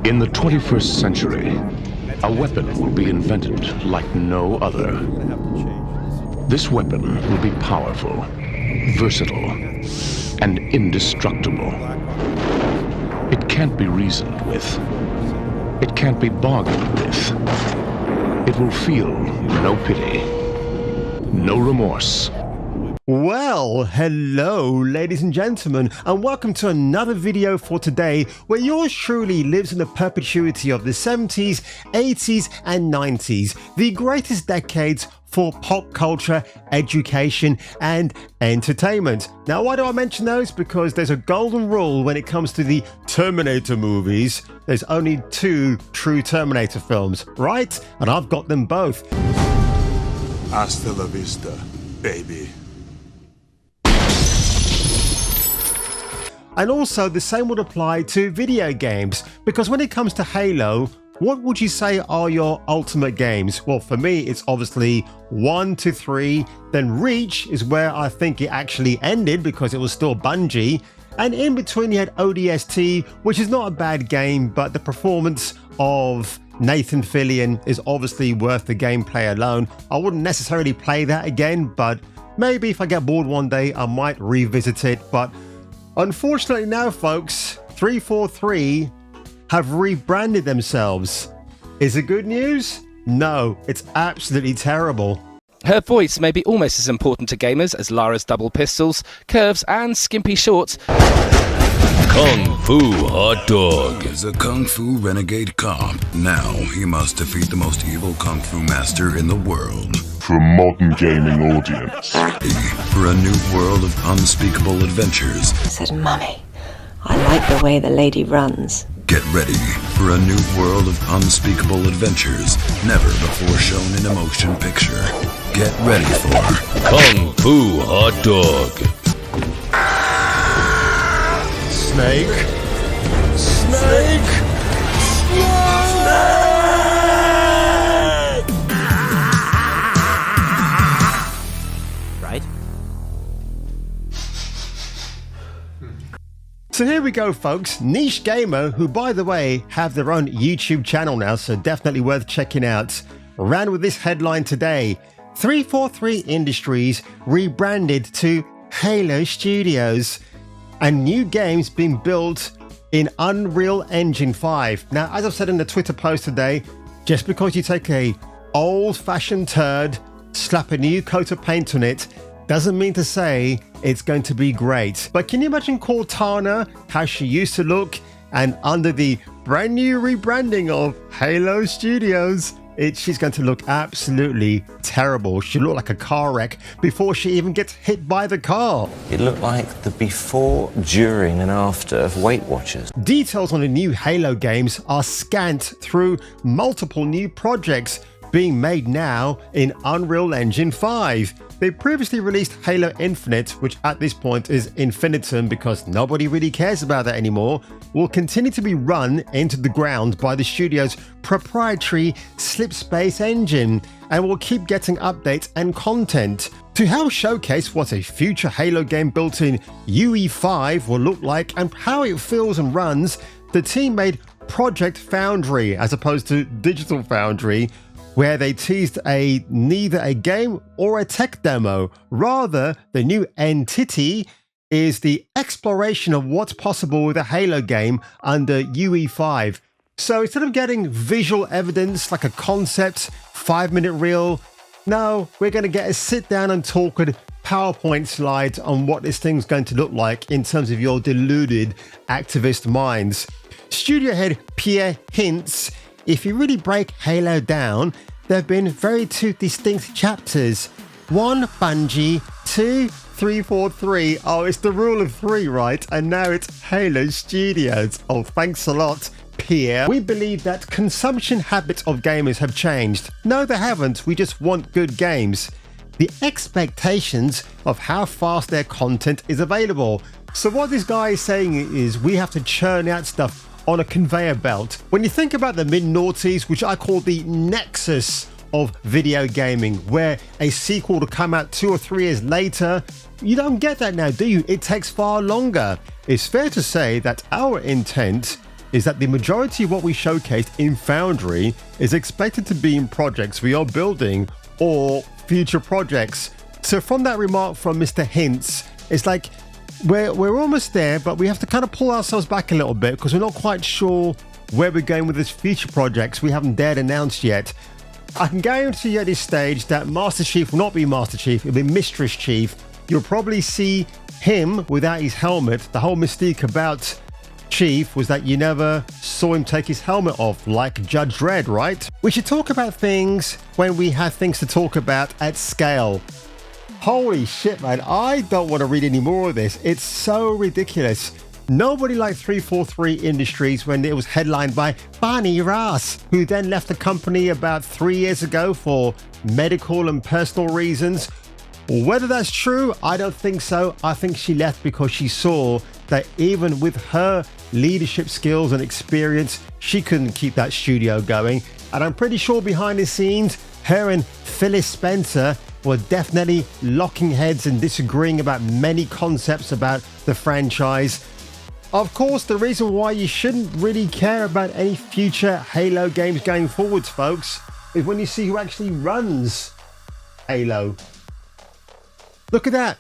In the 21st century, a weapon will be invented like no other. This weapon will be powerful, versatile, and indestructible. It can't be reasoned with. It can't be bargained with. It will feel no pity, no remorse. Well, hello ladies and gentlemen, and welcome to another video for today where yours truly lives in the perpetuity of the 70s, 80s and 90s, the greatest decades for pop culture, education and entertainment. Now, why do I mention those? Because there's a golden rule when it comes to the Terminator movies. There's only two true Terminator films, right? And I've got them both. Hasta la vista, baby. And also the same would apply to video games, because when it comes to Halo, what would you say are your ultimate games? Well, for me, it's obviously 1 to 3, then Reach is where I think it actually ended because it was still Bungie, and in between you had ODST, which is not a bad game, but the performance of Nathan Fillion is obviously worth the gameplay alone. I wouldn't necessarily play that again, but maybe if I get bored one day, I might revisit it. But unfortunately now, folks, 343 have rebranded themselves. Is it good news? No, it's absolutely terrible. Her voice may be almost as important to gamers as Lara's double pistols, curves and skimpy shorts. Kung Fu Hot Dog is a Kung Fu renegade cop. Now he must defeat the most evil Kung Fu master in the world. For a modern gaming audience. For a new world of unspeakable adventures. Said, Mummy, I like the way the lady runs. Get ready for a new world of unspeakable adventures, never before shown in a motion picture. Get ready for Kung Fu Hot Dog. Snake. Snake. Right? So here we go, folks. Niche Gamer, who by the way have their own YouTube channel now, so definitely worth checking out, ran with this headline today. 343 Industries rebranded to Halo Studios, and new games being built in Unreal Engine 5. Now, as I've said in the Twitter post today, just because you take a old-fashioned turd, slap a new coat of paint on it, doesn't mean to say it's going to be great. But can you imagine Cortana, how she used to look, and under the brand new rebranding of Halo Studios, she's going to look absolutely terrible. She'll look like a car wreck before she even gets hit by the car. It looked like the before, during and after of Weight Watchers. Details on the new Halo games are scant through multiple new projects being made now in Unreal Engine 5. They previously released Halo Infinite, which at this point is infinitum because nobody really cares about that anymore, will continue to be run into the ground by the studio's proprietary Slipspace engine and will keep getting updates and content. To help showcase what a future Halo game built in UE5 will look like and how it feels and runs, the team made Project Foundry as opposed to Digital Foundry, where they teased neither a game or a tech demo. Rather, the new entity is the exploration of what's possible with a Halo game under UE5. So instead of getting visual evidence like a concept 5-minute reel, no, we're going to get a sit down and talk with PowerPoint slides on what this thing's going to look like in terms of your deluded activist minds. Studio head Pierre hints, if you really break Halo down, there have been two distinct chapters. 1, Bungie, 2, 343. Oh, it's the rule of 3, right? And now it's Halo Studios. Oh, thanks a lot, Pierre. We believe that consumption habits of gamers have changed. No, they haven't. We just want good games. The expectations of how fast their content is available. So what this guy is saying is we have to churn out stuff on a conveyor belt. When you think about the mid-noughties, which I call the nexus of video gaming, where a sequel to come out 2 or 3 years later, you don't get that now, do you? It takes far longer. It's fair to say that our intent is that the majority of what we showcased in Foundry is expected to be in projects we are building or future projects. So from that remark from Mr. Hints, it's like we're almost there, but we have to kind of pull ourselves back a little bit because we're not quite sure where we're going with these future projects we haven't dared announce yet. I can guarantee you at this stage that Master Chief will not be Master Chief, it'll be Mistress Chief. You'll probably see him without his helmet. The whole mystique about Chief was that you never saw him take his helmet off, like Judge Dredd, right? We should talk about things when we have things to talk about at scale. Holy shit, man, I don't want to read any more of this. It's so ridiculous. Nobody liked 343 Industries when it was headlined by Barney Ross, who then left the company about 3 years ago for medical and personal reasons. Whether that's true, I don't think so. I think she left because she saw that even with her leadership skills and experience, she couldn't keep that studio going. And I'm pretty sure behind the scenes, her and Phyllis Spencer were definitely locking heads and disagreeing about many concepts about the franchise. Of course, the reason why you shouldn't really care about any future Halo games going forwards, folks, is when you see who actually runs Halo. Look at that.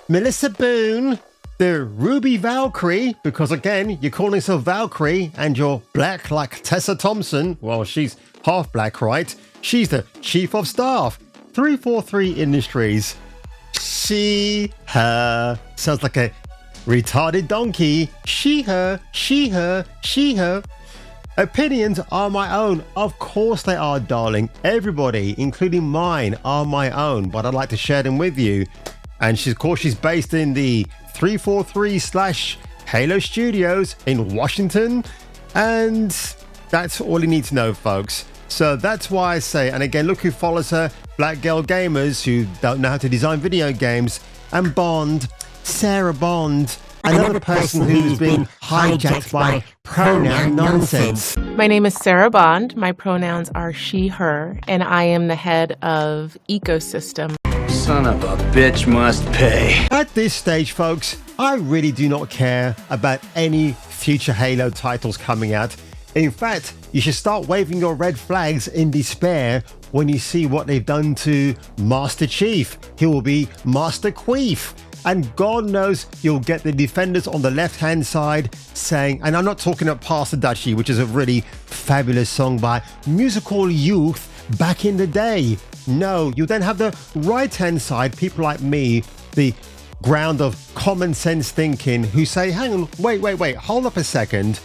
Melissa Boone, the Ruby Valkyrie, because again, you're calling yourself Valkyrie and you're black like Tessa Thompson. Well, she's half black, right? She's the Chief of Staff. 343 Industries. She, her. Sounds like a retarded donkey. She, her, she, her, she, her. Opinions are my own. Of course they are, darling. Everybody, including mine, are my own, but I'd like to share them with you. And of course, she's based in the 343/Halo Studios in Washington. And that's all you need to know, folks. So that's why I say, and again, look who follows her, Black Girl Gamers, who don't know how to design video games, and Bond, Sarah Bond, another person who's been hijacked by pronoun nonsense. My name is Sarah Bond. My pronouns are she, her, and I am the head of Ecosystem. Son of a bitch must pay. At this stage, folks, I really do not care about any future Halo titles coming out. In fact, you should start waving your red flags in despair when you see what they've done to Master Chief. He will be Master Queef. And God knows you'll get the defenders on the left-hand side saying, and I'm not talking about Pastor Dutchie, which is a really fabulous song by Musical Youth back in the day. No, you then have the right-hand side, people like me, the ground of common sense thinking, who say, hang on, wait, hold up a second.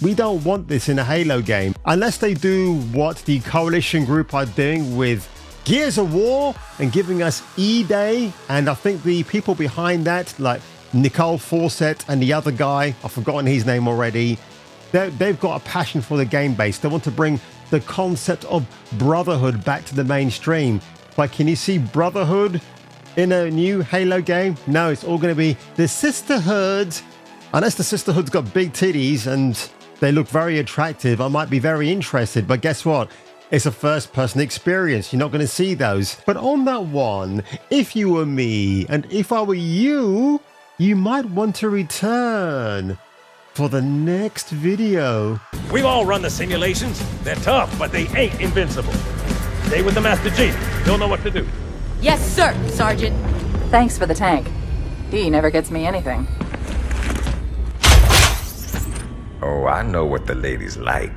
We don't want this in a Halo game. Unless they do what the Coalition Group are doing with Gears of War and giving us E-Day, and I think the people behind that, like Nicole Fawcett and the other guy, I've forgotten his name already, they've got a passion for the game base. They want to bring the concept of brotherhood back to the mainstream. But can you see brotherhood in a new Halo game? No, it's all going to be the sisterhood. Unless the sisterhood's got big titties and they look very attractive, I might be very interested. But guess what? It's a first-person experience. You're not going to see those. But on that one, if you were me and if I were you, you might want to return for the next video. We've all run the simulations. They're tough, but they ain't invincible. Stay with the Master Chief. He'll know what to do. Yes, sir, Sergeant. Thanks for the tank. He never gets me anything. Oh, I know what the ladies like.